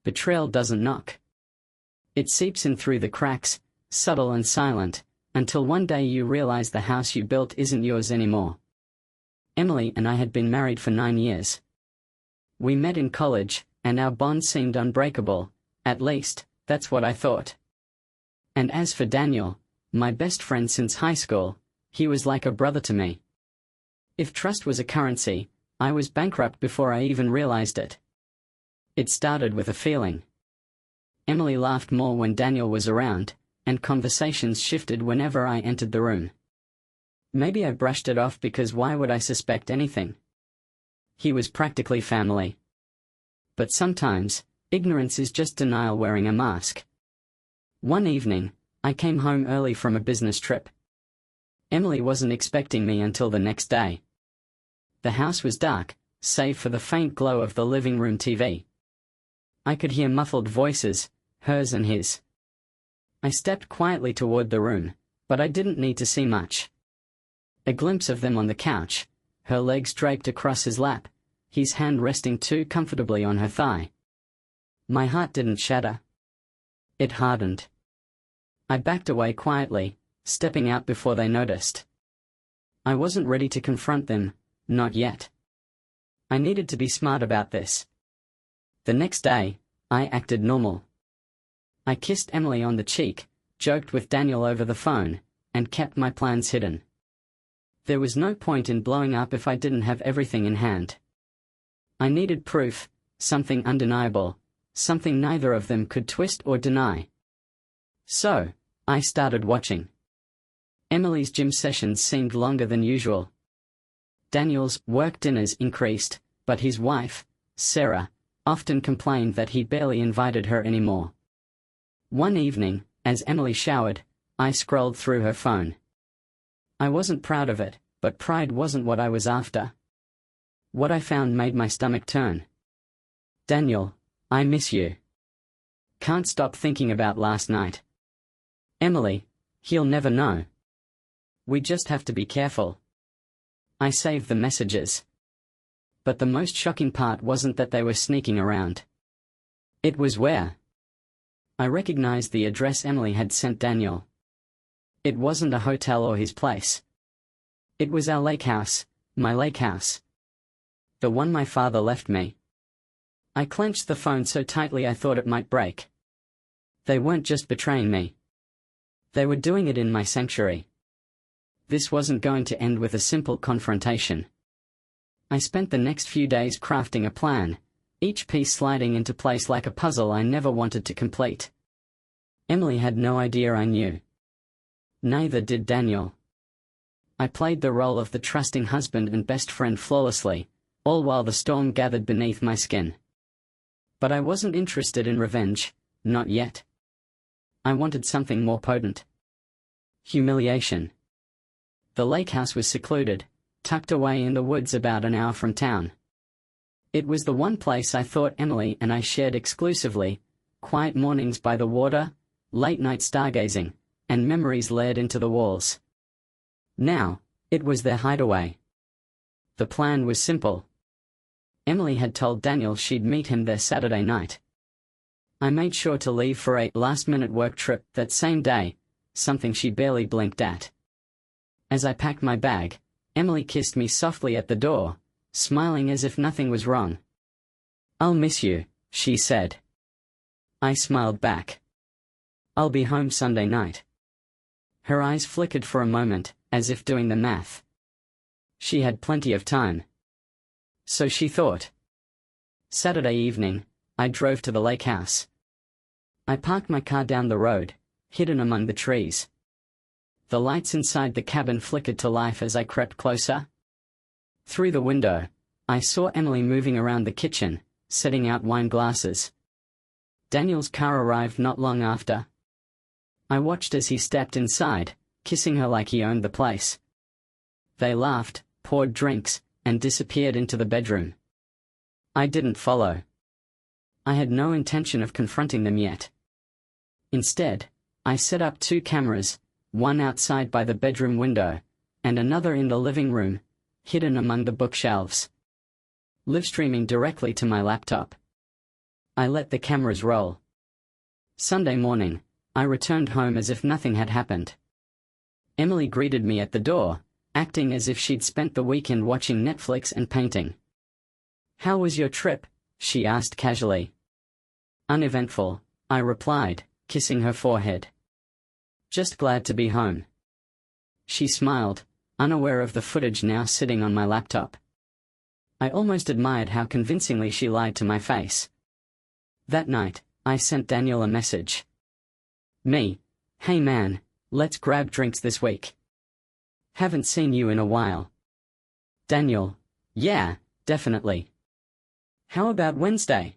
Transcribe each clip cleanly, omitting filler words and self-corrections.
betrayal doesn't knock. It seeps in through the cracks, subtle and silent, until one day you realize the house you built isn't yours anymore. Emily and I had been married for 9 years. We met in college, and our bond seemed unbreakable, at least, that's what I thought. And as for Daniel, my best friend since high school, he was like a brother to me. If trust was a currency, I was bankrupt before I even realized it. It started with a feeling. Emily laughed more when Daniel was around, and conversations shifted whenever I entered the room. Maybe I brushed it off because why would I suspect anything? He was practically family. But sometimes, ignorance is just denial wearing a mask. One evening, I came home early from a business trip. Emily wasn't expecting me until the next day. The house was dark, save for the faint glow of the living room TV. I could hear muffled voices, hers and his. I stepped quietly toward the room, but I didn't need to see much. A glimpse of them on the couch, her legs draped across his lap, his hand resting too comfortably on her thigh. My heart didn't shatter. It hardened. I backed away quietly, stepping out before they noticed. I wasn't ready to confront them, not yet. I needed to be smart about this. The next day, I acted normal. I kissed Emily on the cheek, joked with Daniel over the phone, and kept my plans hidden. There was no point in blowing up if I didn't have everything in hand. I needed proof, something undeniable, something neither of them could twist or deny. So, I started watching. Emily's gym sessions seemed longer than usual. Daniel's work dinners increased, but his wife, Sarah, often complained that he barely invited her anymore. One evening, as Emily showered, I scrolled through her phone. I wasn't proud of it, but pride wasn't what I was after. What I found made my stomach turn. Daniel, I miss you. Can't stop thinking about last night. Emily, he'll never know. We just have to be careful. I saved the messages. But the most shocking part wasn't that they were sneaking around. It was where. I recognized the address Emily had sent Daniel. It wasn't a hotel or his place. It was our lake house, my lake house. The one my father left me. I clenched the phone so tightly I thought it might break. They weren't just betraying me. They were doing it in my sanctuary. This wasn't going to end with a simple confrontation. I spent the next few days crafting a plan, each piece sliding into place like a puzzle I never wanted to complete. Emily had no idea I knew. Neither did Daniel. I played the role of the trusting husband and best friend flawlessly, all while the storm gathered beneath my skin. But I wasn't interested in revenge, not yet. I wanted something more potent. Humiliation. The lake house was secluded, tucked away in the woods about an hour from town. It was the one place I thought Emily and I shared exclusively, quiet mornings by the water, late-night stargazing, and memories layered into the walls. Now, it was their hideaway. The plan was simple. Emily had told Daniel she'd meet him there Saturday night. I made sure to leave for a last-minute work trip that same day, something she barely blinked at. As I packed my bag, Emily kissed me softly at the door, smiling as if nothing was wrong. "I'll miss you," she said. I smiled back. "I'll be home Sunday night." Her eyes flickered for a moment, as if doing the math. She had plenty of time. So she thought. Saturday evening, I drove to the lake house. I parked my car down the road, hidden among the trees. The lights inside the cabin flickered to life as I crept closer. Through the window, I saw Emily moving around the kitchen, setting out wine glasses. Daniel's car arrived not long after. I watched as he stepped inside, kissing her like he owned the place. They laughed, poured drinks, and disappeared into the bedroom. I didn't follow. I had no intention of confronting them yet. Instead, I set up 2 cameras, one outside by the bedroom window, and another in the living room, hidden among the bookshelves. Live streaming directly to my laptop. I let the cameras roll. Sunday morning, I returned home as if nothing had happened. Emily greeted me at the door, acting as if she'd spent the weekend watching Netflix and painting. "How was your trip?" she asked casually. "Uneventful," I replied, kissing her forehead. "Just glad to be home." She smiled, unaware of the footage now sitting on my laptop. I almost admired how convincingly she lied to my face. That night, I sent Daniel a message. Me: "Hey man, let's grab drinks this week. Haven't seen you in a while." Daniel: "Yeah, definitely. How about Wednesday?"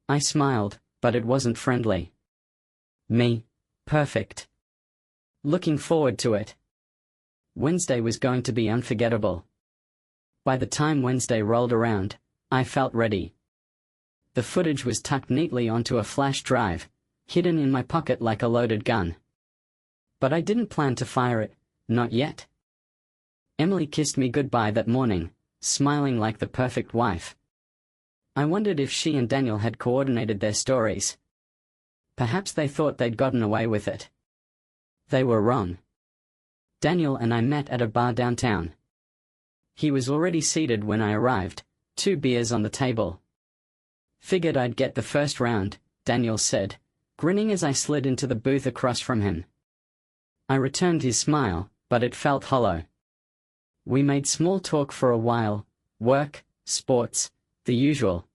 I smiled, but it wasn't friendly. Me: "Perfect. Looking forward to it." Wednesday was going to be unforgettable. By the time Wednesday rolled around, I felt ready. The footage was tucked neatly onto a flash drive, hidden in my pocket like a loaded gun. But I didn't plan to fire it, not yet. Emily kissed me goodbye that morning, smiling like the perfect wife. I wondered if she and Daniel had coordinated their stories. Perhaps they thought they'd gotten away with it. They were wrong. Daniel and I met at a bar downtown. He was already seated when I arrived, 2 beers on the table. "Figured I'd get the first round," Daniel said, grinning as I slid into the booth across from him. I returned his smile, but it felt hollow. We made small talk for a while, work, sports, the usual.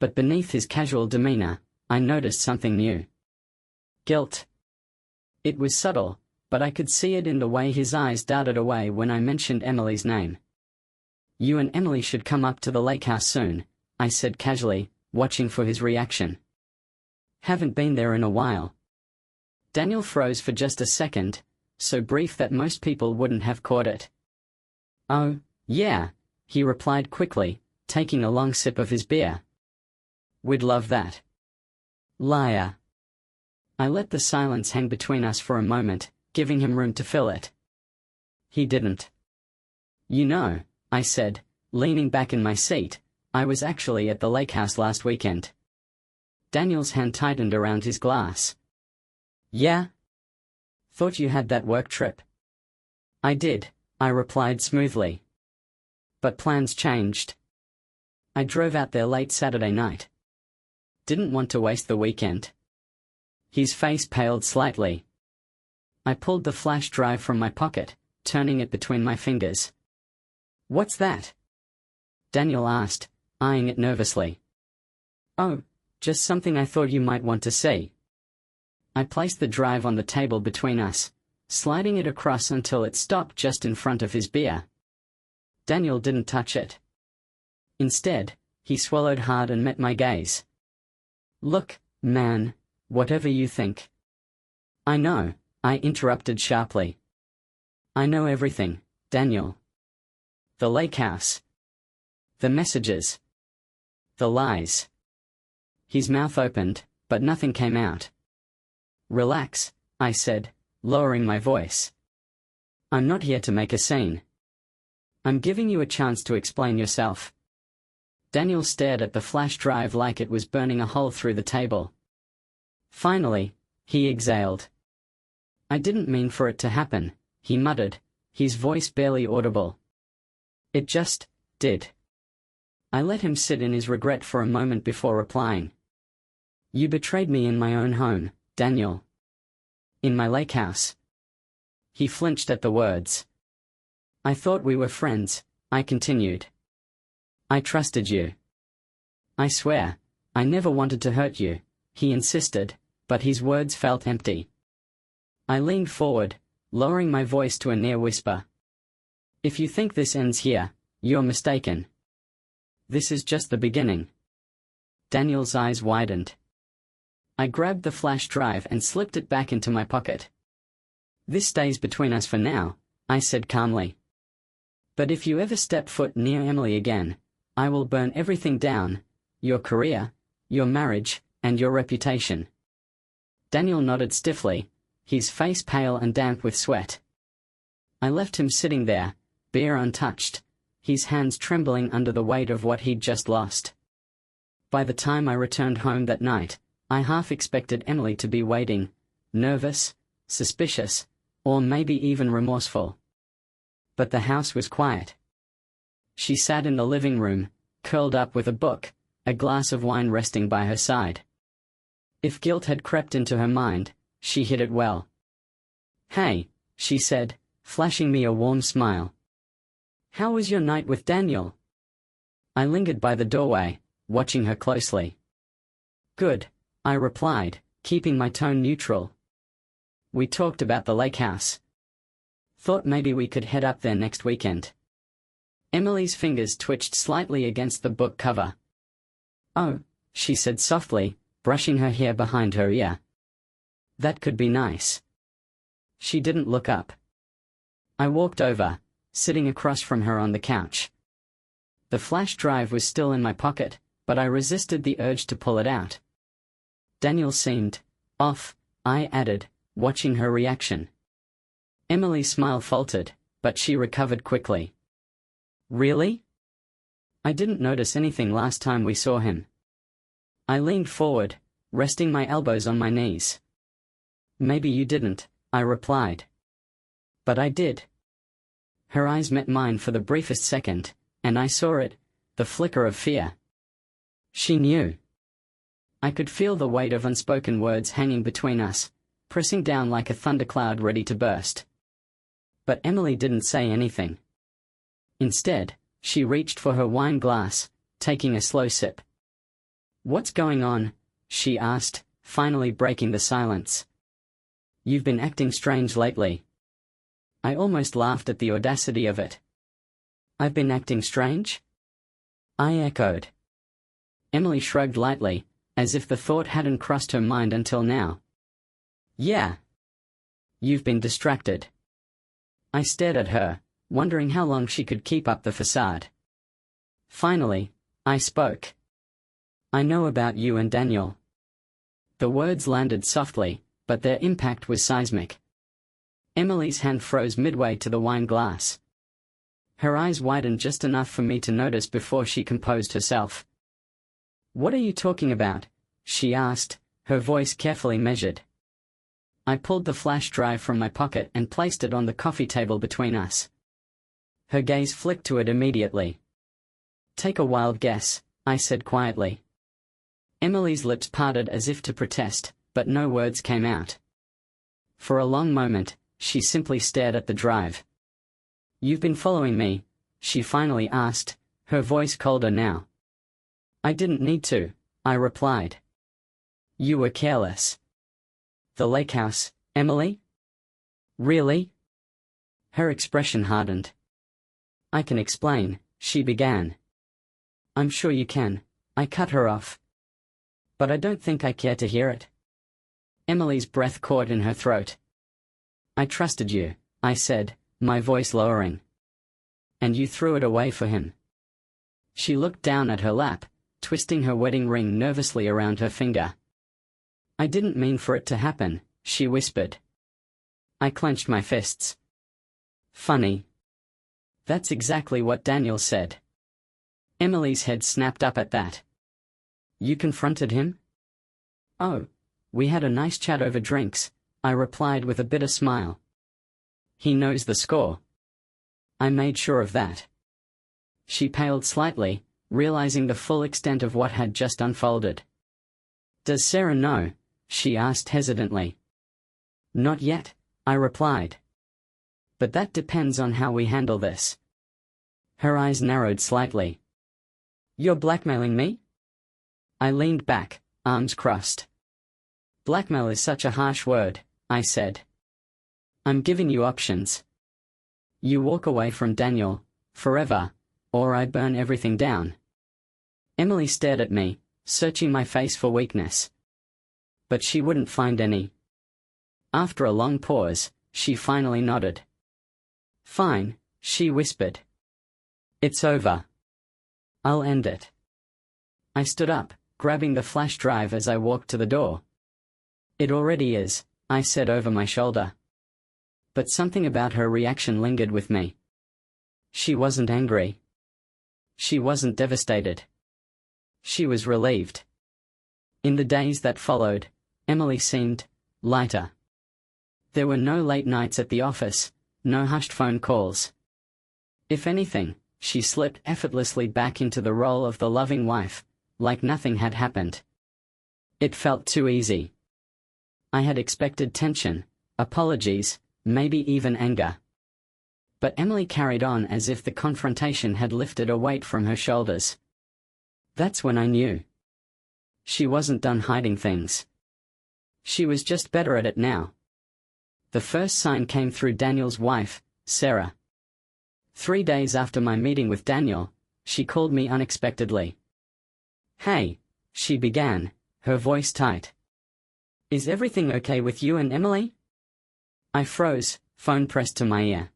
But beneath his casual demeanor, I noticed something new. Guilt. It was subtle, but I could see it in the way his eyes darted away when I mentioned Emily's name. "You and Emily should come up to the lake house soon," I said casually, watching for his reaction. "Haven't been there in a while." Daniel froze for just a second, so brief that most people wouldn't have caught it. "Oh, yeah," he replied quickly, taking a long sip of his beer. "We'd love that." Liar. I let the silence hang between us for a moment, giving him room to fill it. He didn't. "You know," I said, leaning back in my seat, "I was actually at the lake house last weekend." Daniel's hand tightened around his glass. "Yeah? Thought you had that work trip." "I did," I replied smoothly. "But plans changed. I drove out there late Saturday night. Didn't want to waste the weekend." His face paled slightly. I pulled the flash drive from my pocket, turning it between my fingers. "What's that?" Daniel asked, eyeing it nervously. "Oh, just something I thought you might want to see." I placed the drive on the table between us, sliding it across until it stopped just in front of his beer. Daniel didn't touch it. Instead, he swallowed hard and met my gaze. "Look, man, whatever you think." "I know," I interrupted sharply. "I know everything, Daniel. The lake house. The messages. The lies." His mouth opened, but nothing came out. "Relax," I said, lowering my voice. "I'm not here to make a scene. I'm giving you a chance to explain yourself." Daniel stared at the flash drive like it was burning a hole through the table. Finally, he exhaled. "I didn't mean for it to happen," he muttered, his voice barely audible. "It just did." I let him sit in his regret for a moment before replying. "You betrayed me in my own home, Daniel. In my lake house." He flinched at the words. "I thought we were friends," I continued. "I trusted you. I swear, I never wanted to hurt you," he insisted, but his words felt empty. I leaned forward, lowering my voice to a near whisper. "If you think this ends here, you're mistaken. This is just the beginning." Daniel's eyes widened. I grabbed the flash drive and slipped it back into my pocket. "This stays between us for now," I said calmly. "But if you ever step foot near Emily again, I will burn everything down, your career, your marriage, and your reputation." Daniel nodded stiffly, his face pale and damp with sweat. I left him sitting there, beer untouched, his hands trembling under the weight of what he'd just lost. By the time I returned home that night, I half expected Emily to be waiting, nervous, suspicious, or maybe even remorseful. But the house was quiet. She sat in the living room, curled up with a book, a glass of wine resting by her side. If guilt had crept into her mind, she hid it well. "Hey," she said, flashing me a warm smile. "How was your night with Daniel?" I lingered by the doorway, watching her closely. "Good," I replied, keeping my tone neutral. "We talked about the lake house. Thought maybe we could head up there next weekend." Emily's fingers twitched slightly against the book cover. "Oh," she said softly, brushing her hair behind her ear. "That could be nice." She didn't look up. I walked over, sitting across from her on the couch. The flash drive was still in my pocket, but I resisted the urge to pull it out. "Daniel seemed off," I added, watching her reaction. Emily's smile faltered, but she recovered quickly. "Really? I didn't notice anything last time we saw him." I leaned forward, resting my elbows on my knees. "Maybe you didn't," I replied. "But I did." Her eyes met mine for the briefest second, and I saw it, the flicker of fear. She knew. I could feel the weight of unspoken words hanging between us, pressing down like a thundercloud ready to burst. But Emily didn't say anything. Instead, she reached for her wine glass, taking a slow sip. "What's going on?" she asked, finally breaking the silence. "You've been acting strange lately." I almost laughed at the audacity of it. "I've been acting strange?" I echoed. Emily shrugged lightly, as if the thought hadn't crossed her mind until now. "Yeah. You've been distracted." I stared at her, wondering how long she could keep up the facade. Finally, I spoke. "I know about you and Daniel." The words landed softly, but their impact was seismic. Emily's hand froze midway to the wine glass. Her eyes widened just enough for me to notice before she composed herself. "What are you talking about?" she asked, her voice carefully measured. I pulled the flash drive from my pocket and placed it on the coffee table between us. Her gaze flicked to it immediately. "Take a wild guess," I said quietly. Emily's lips parted as if to protest, but no words came out. For a long moment, she simply stared at the drive. "You've been following me?" she finally asked, her voice colder now. "I didn't need to," I replied. "You were careless." "The lake house, Emily?" "Really?" Her expression hardened. "I can explain," she began. "I'm sure you can," I cut her off. "But I don't think I care to hear it." Emily's breath caught in her throat. "I trusted you," I said, my voice lowering. "And you threw it away for him." She looked down at her lap, twisting her wedding ring nervously around her finger. "I didn't mean for it to happen," she whispered. I clenched my fists. "Funny. That's exactly what Daniel said." Emily's head snapped up at that. "You confronted him?" "Oh, we had a nice chat over drinks," I replied with a bitter smile. "He knows the score." I made sure of that. She paled slightly, realizing the full extent of what had just unfolded. "Does Sarah know?" she asked hesitantly. "Not yet," I replied. "But that depends on how we handle this." Her eyes narrowed slightly. "You're blackmailing me?" I leaned back, arms crossed. "Blackmail is such a harsh word," I said. "I'm giving you options. You walk away from Daniel, forever, or I burn everything down." Emily stared at me, searching my face for weakness. But she wouldn't find any. After a long pause, she finally nodded. "Fine," she whispered. "It's over. I'll end it." I stood up, grabbing the flash drive as I walked to the door. "It already is," I said over my shoulder. But something about her reaction lingered with me. She wasn't angry. She wasn't devastated. She was relieved. In the days that followed, Emily seemed lighter. There were no late nights at the office, no hushed phone calls. If anything, she slipped effortlessly back into the role of the loving wife, like nothing had happened. It felt too easy. I had expected tension, apologies, maybe even anger. But Emily carried on as if the confrontation had lifted a weight from her shoulders. That's when I knew. She wasn't done hiding things. She was just better at it now. The first sign came through Daniel's wife, Sarah. 3 days after my meeting with Daniel, she called me unexpectedly. "Hey," she began, her voice tight. "Is everything okay with you and Emily?" I froze, phone pressed to my ear.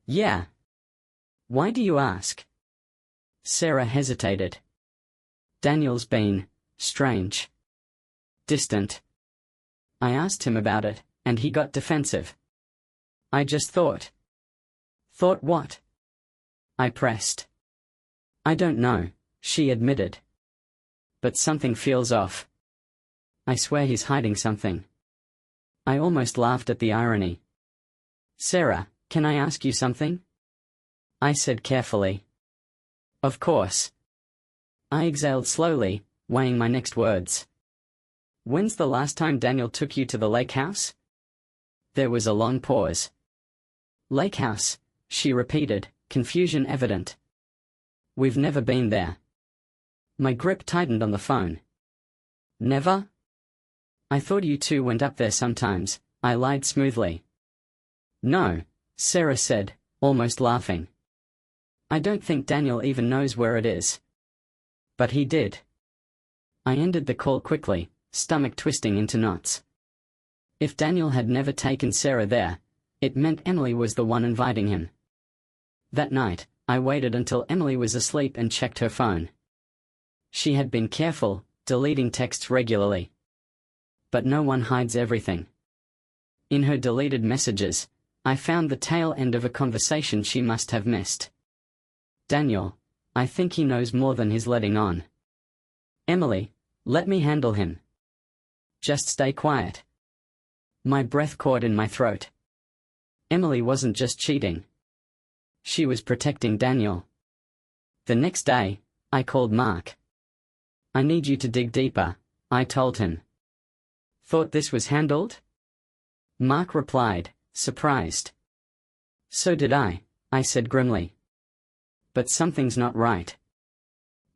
"Yeah." "Why do you ask?" Sarah hesitated. "Daniel's been strange. Distant. I asked him about it, and he got defensive. I just thought." "Thought what?" I pressed. "I don't know," she admitted. "But something feels off. I swear he's hiding something." I almost laughed at the irony. "Sarah, can I ask you something?" I said carefully. "Of course." I exhaled slowly, weighing my next words. "When's the last time Daniel took you to the lake house?" There was a long pause. "Lake house," she repeated, confusion evident. "We've never been there." My grip tightened on the phone. "Never?" "I thought you two went up there sometimes," I lied smoothly. "No," Sarah said, almost laughing. "I don't think Daniel even knows where it is." But he did. I ended the call quickly, stomach twisting into knots. If Daniel had never taken Sarah there, it meant Emily was the one inviting him. That night, I waited until Emily was asleep and checked her phone. She had been careful, deleting texts regularly. But no one hides everything. In her deleted messages, I found the tail end of a conversation she must have missed. "Daniel, I think he knows more than he's letting on. Emily, let me handle him. Just stay quiet." My breath caught in my throat. Emily wasn't just cheating. She was protecting Daniel. The next day, I called Mark. "I need you to dig deeper," I told him. "Thought this was handled?" Mark replied, surprised. "So did I said grimly. "But something's not right.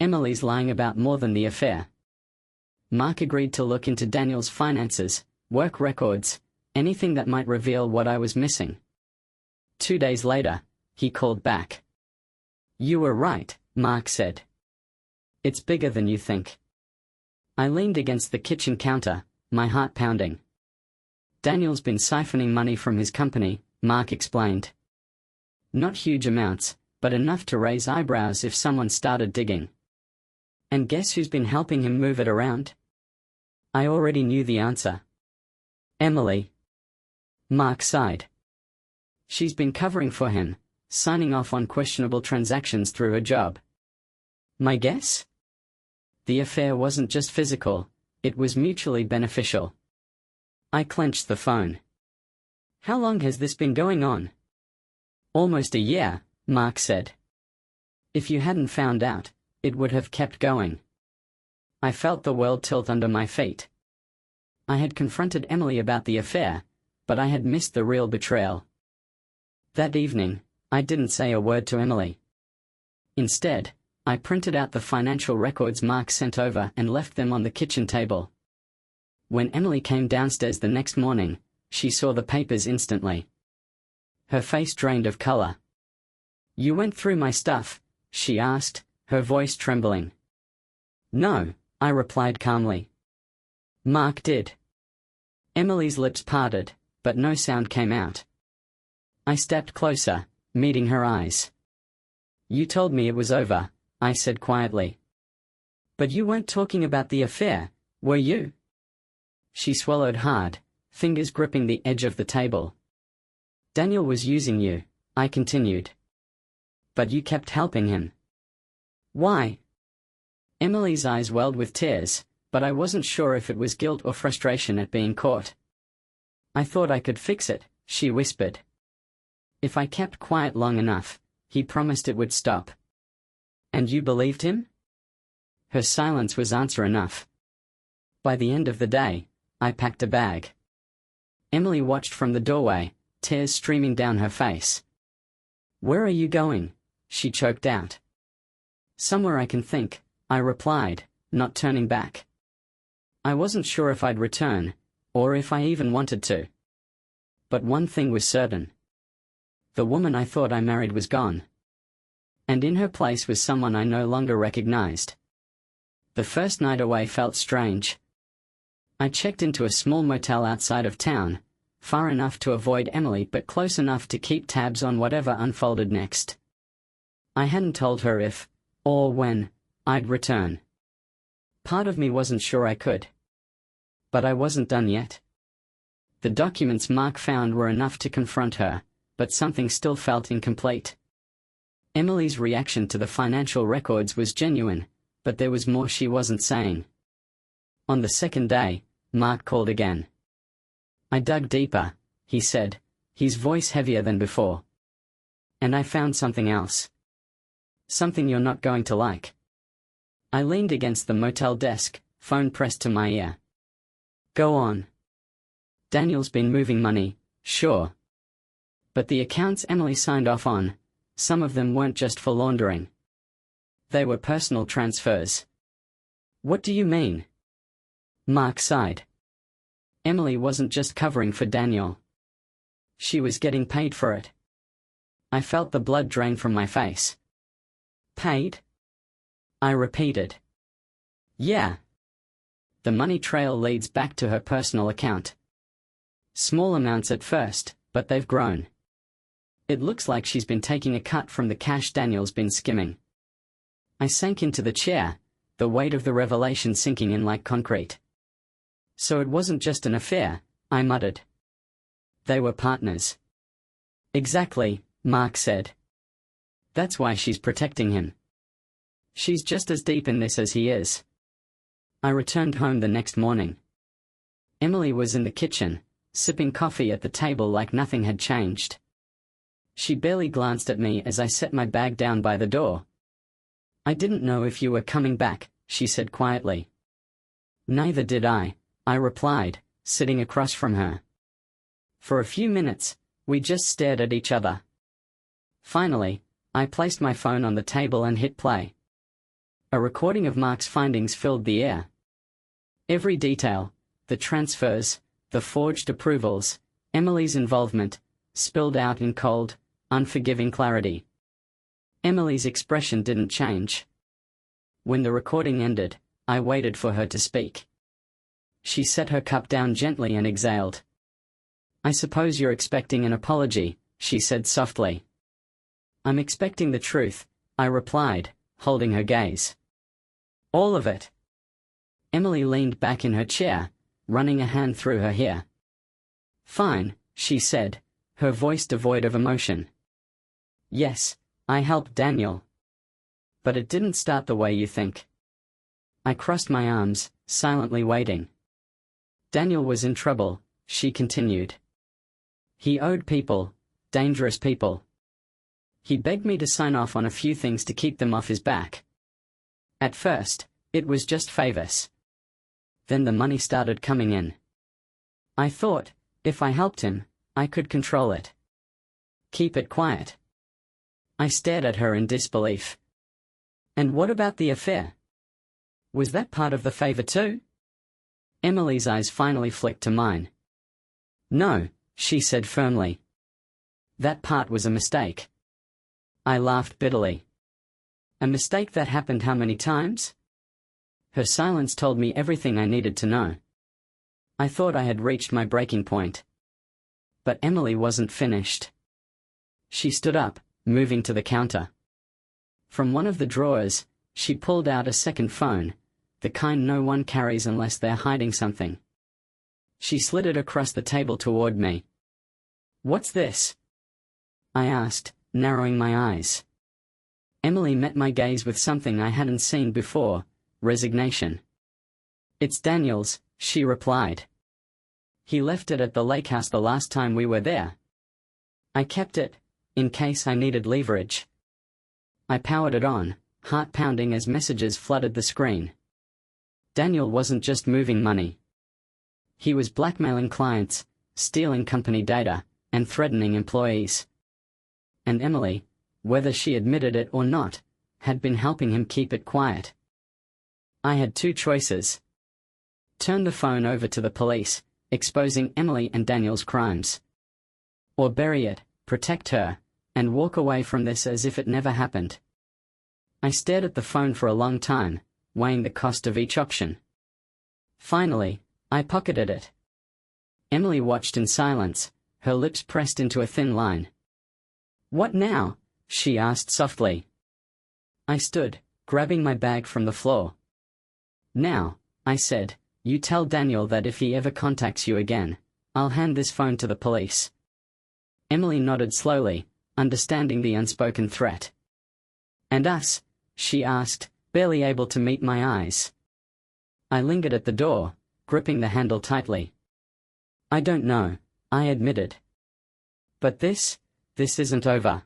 Emily's lying about more than the affair." Mark agreed to look into Daniel's finances, work records, anything that might reveal what I was missing. 2 days later, he called back. "You were right," Mark said. "It's bigger than you think." I leaned against the kitchen counter, my heart pounding. "Daniel's been siphoning money from his company," Mark explained. "Not huge amounts, but enough to raise eyebrows if someone started digging." "And guess who's been helping him move it around?" I already knew the answer. "Emily." Mark sighed. "She's been covering for him, signing off on questionable transactions through her job." My guess? The affair wasn't just physical, it was mutually beneficial. I clenched the phone. "How long has this been going on?" "Almost a year," Mark said. "If you hadn't found out, it would have kept going." I felt the world tilt under my feet. I had confronted Emily about the affair, but I had missed the real betrayal. That evening, I didn't say a word to Emily. Instead, I printed out the financial records Mark sent over and left them on the kitchen table. When Emily came downstairs the next morning, she saw the papers instantly. Her face drained of color. "You went through my stuff?" she asked, her voice trembling. "No," I replied calmly. "Mark did." Emily's lips parted, but no sound came out. I stepped closer, meeting her eyes. "You told me it was over," I said quietly. "But you weren't talking about the affair, were you?" She swallowed hard, fingers gripping the edge of the table. "Daniel was using you," I continued. "But you kept helping him." "Why?" Emily's eyes welled with tears, but I wasn't sure if it was guilt or frustration at being caught. I thought I could fix it, she whispered. If I kept quiet long enough, he promised it would stop. And you believed him? Her silence was answer enough. By the end of the day, I packed a bag. Emily watched from the doorway, tears streaming down her face. Where are you going? She choked out. Somewhere I can think, I replied, not turning back. I wasn't sure if I'd return, or if I even wanted to. But one thing was certain. The woman I thought I married was gone. And in her place was someone I no longer recognized. The first night away felt strange. I checked into a small motel outside of town, far enough to avoid Emily but close enough to keep tabs on whatever unfolded next. I hadn't told her if, or when, I'd return. Part of me wasn't sure I could. But I wasn't done yet. The documents Mark found were enough to confront her, but something still felt incomplete. Emily's reaction to the financial records was genuine, but there was more she wasn't saying. On the second day, Mark called again. I dug deeper, he said, his voice heavier than before. And I found something else. Something you're not going to like. I leaned against the motel desk, phone pressed to my ear. Go on. Daniel's been moving money, sure. But the accounts Emily signed off on, some of them weren't just for laundering. They were personal transfers. What do you mean? Mark sighed. Emily wasn't just covering for Daniel. She was getting paid for it. I felt the blood drain from my face. Paid? I repeated. Yeah. The money trail leads back to her personal account. Small amounts at first, but they've grown. It looks like she's been taking a cut from the cash Daniel's been skimming. I sank into the chair, the weight of the revelation sinking in like concrete. So it wasn't just an affair, I muttered. They were partners. Exactly, Mark said. That's why she's protecting him. She's just as deep in this as he is. I returned home the next morning. Emily was in the kitchen, sipping coffee at the table like nothing had changed. She barely glanced at me as I set my bag down by the door. I didn't know if you were coming back, she said quietly. Neither did I replied, sitting across from her. For a few minutes, we just stared at each other. Finally, I placed my phone on the table and hit play. A recording of Mark's findings filled the air. Every detail, the transfers, the forged approvals, Emily's involvement, spilled out in cold, unforgiving clarity. Emily's expression didn't change. When the recording ended, I waited for her to speak. She set her cup down gently and exhaled. I suppose you're expecting an apology, she said softly. I'm expecting the truth, I replied, holding her gaze. All of it. Emily leaned back in her chair, running a hand through her hair. Fine, she said, her voice devoid of emotion. Yes, I helped Daniel. But it didn't start the way you think. I crossed my arms, silently waiting. Daniel was in trouble, she continued. He owed people, dangerous people. He begged me to sign off on a few things to keep them off his back. At first, it was just favors. Then the money started coming in. I thought, if I helped him, I could control it. Keep it quiet. I stared at her in disbelief. And what about the affair? Was that part of the favor too? Emily's eyes finally flicked to mine. No, she said firmly. That part was a mistake. I laughed bitterly. A mistake that happened how many times? Her silence told me everything I needed to know. I thought I had reached my breaking point. But Emily wasn't finished. She stood up, moving to the counter. From one of the drawers, she pulled out a second phone, the kind no one carries unless they're hiding something. She slid it across the table toward me. What's this? I asked, narrowing my eyes. Emily met my gaze with something I hadn't seen before, resignation. "It's Daniel's," she replied. "He left it at the lake house the last time we were there. I kept it, in case I needed leverage." I powered it on, heart pounding as messages flooded the screen. Daniel wasn't just moving money. He was blackmailing clients, stealing company data, and threatening employees. And Emily, whether she admitted it or not, had been helping him keep it quiet. I had two choices. Turn the phone over to the police, exposing Emily and Daniel's crimes. Or bury it, protect her, and walk away from this as if it never happened. I stared at the phone for a long time, weighing the cost of each option. Finally, I pocketed it. Emily watched in silence, her lips pressed into a thin line. "What now?" she asked softly. I stood, grabbing my bag from the floor. "Now," I said, "you tell Daniel that if he ever contacts you again, I'll hand this phone to the police." Emily nodded slowly, understanding the unspoken threat. "And us?" she asked, barely able to meet my eyes. I lingered at the door, gripping the handle tightly. "I don't know," I admitted. "But this isn't over."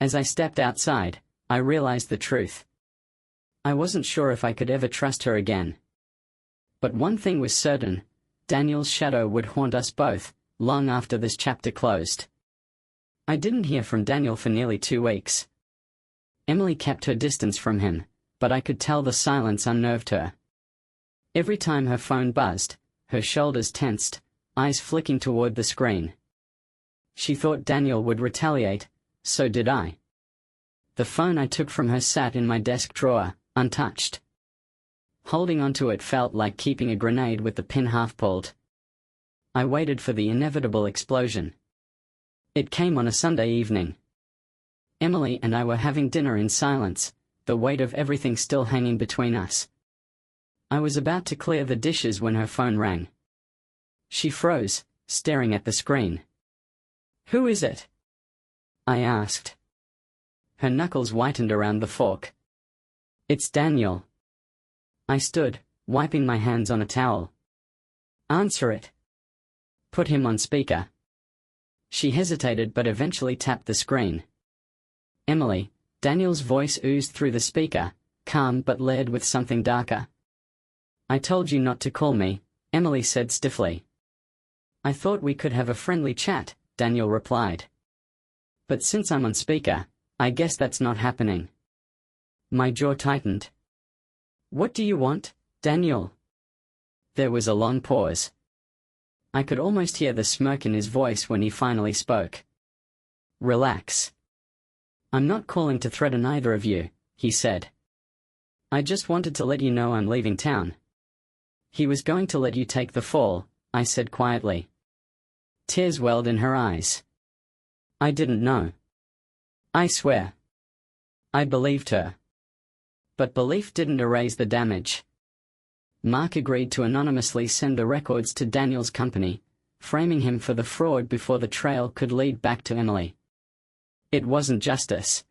As I stepped outside, I realized the truth. I wasn't sure if I could ever trust her again. But one thing was certain: Daniel's shadow would haunt us both, long after this chapter closed. I didn't hear from Daniel for nearly 2 weeks. Emily kept her distance from him, but I could tell the silence unnerved her. Every time her phone buzzed, her shoulders tensed, eyes flicking toward the screen. She thought Daniel would retaliate, so did I. The phone I took from her sat in my desk drawer, untouched. Holding onto it felt like keeping a grenade with the pin half pulled. I waited for the inevitable explosion. It came on a Sunday evening. Emily and I were having dinner in silence, the weight of everything still hanging between us. I was about to clear the dishes when her phone rang. She froze, staring at the screen. "Who is it?" I asked. Her knuckles whitened around the fork. "It's Daniel." I stood, wiping my hands on a towel. "Answer it." "Put him on speaker." She hesitated but eventually tapped the screen. "Emily," Daniel's voice oozed through the speaker, calm but layered with something darker. "I told you not to call me," Emily said stiffly. "I thought we could have a friendly chat," Daniel replied. "But since I'm on speaker, I guess that's not happening." My jaw tightened. "What do you want, Daniel?" There was a long pause. I could almost hear the smirk in his voice when he finally spoke. "Relax. I'm not calling to threaten either of you," he said. "I just wanted to let you know I'm leaving town." "He was going to let you take the fall," I said quietly. Tears welled in her eyes. "I didn't know. I swear." I believed her. But belief didn't erase the damage. Mark agreed to anonymously send the records to Daniel's company, framing him for the fraud before the trail could lead back to Emily. It wasn't justice.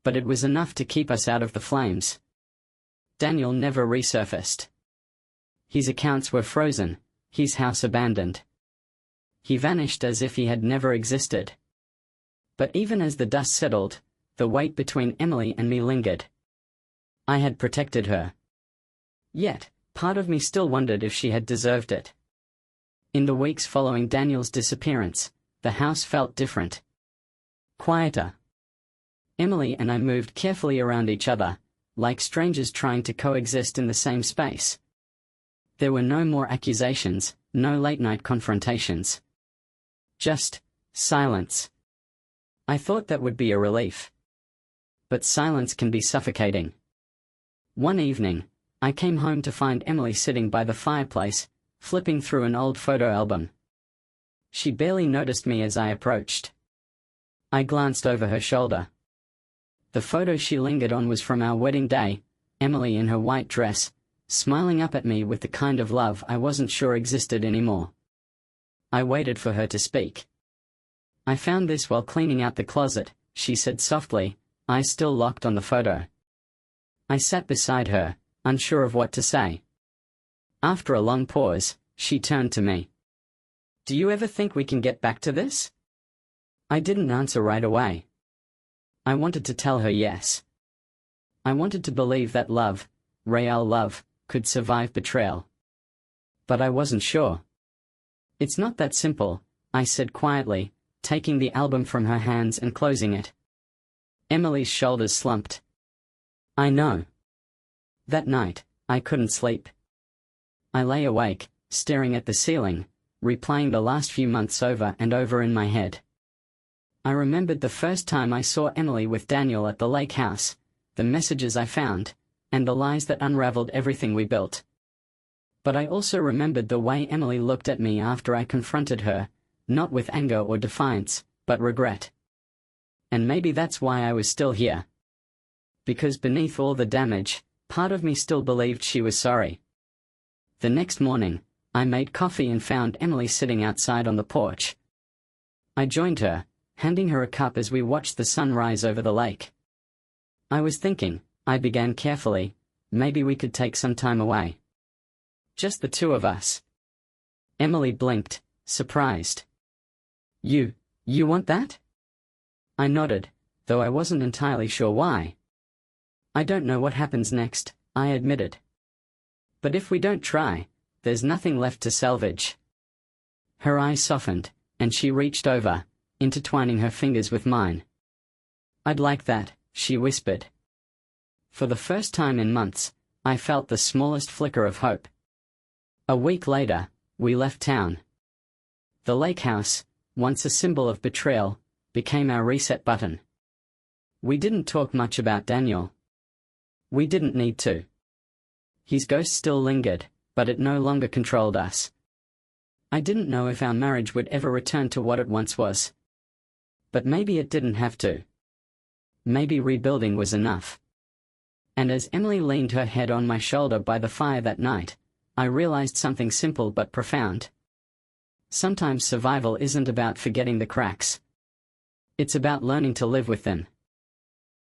But it was enough to keep us out of the flames. Daniel never resurfaced. His accounts were frozen, his house abandoned. He vanished as if he had never existed. But even as the dust settled, the weight between Emily and me lingered. I had protected her. Yet, part of me still wondered if she had deserved it. In the weeks following Daniel's disappearance, the house felt different. Quieter. Emily and I moved carefully around each other, like strangers trying to coexist in the same space. There were no more accusations, no late-night confrontations. Just silence. I thought that would be a relief. But silence can be suffocating. One evening, I came home to find Emily sitting by the fireplace, flipping through an old photo album. She barely noticed me as I approached. I glanced over her shoulder. The photo she lingered on was from our wedding day, Emily in her white dress, smiling up at me with the kind of love I wasn't sure existed anymore. I waited for her to speak. "I found this while cleaning out the closet," she said softly, eyes still locked on the photo. I sat beside her, unsure of what to say. After a long pause, she turned to me. "Do you ever think we can get back to this?" I didn't answer right away. I wanted to tell her yes. I wanted to believe that love, real love, could survive betrayal. But I wasn't sure. "It's not that simple," I said quietly, taking the album from her hands and closing it. Emily's shoulders slumped. "I know." That night, I couldn't sleep. I lay awake, staring at the ceiling, replaying the last few months over and over in my head. I remembered the first time I saw Emily with Daniel at the lake house, the messages I found, and the lies that unraveled everything we built. But I also remembered the way Emily looked at me after I confronted her, not with anger or defiance, but regret. And maybe that's why I was still here. Because beneath all the damage, part of me still believed she was sorry. The next morning, I made coffee and found Emily sitting outside on the porch. I joined her, handing her a cup as we watched the sun rise over the lake. "I was thinking," I began carefully, "maybe we could take some time away. Just the two of us." Emily blinked, surprised. You want that?" I nodded, though I wasn't entirely sure why. "I don't know what happens next," I admitted. "But if we don't try, there's nothing left to salvage." Her eyes softened, and she reached over, intertwining her fingers with mine. "I'd like that," she whispered. For the first time in months, I felt the smallest flicker of hope. A week later, we left town. The lake house, once a symbol of betrayal, became our reset button. We didn't talk much about Daniel. We didn't need to. His ghost still lingered, but it no longer controlled us. I didn't know if our marriage would ever return to what it once was. But maybe it didn't have to. Maybe rebuilding was enough. And as Emily leaned her head on my shoulder by the fire that night, I realized something simple but profound. Sometimes survival isn't about forgetting the cracks. It's about learning to live with them.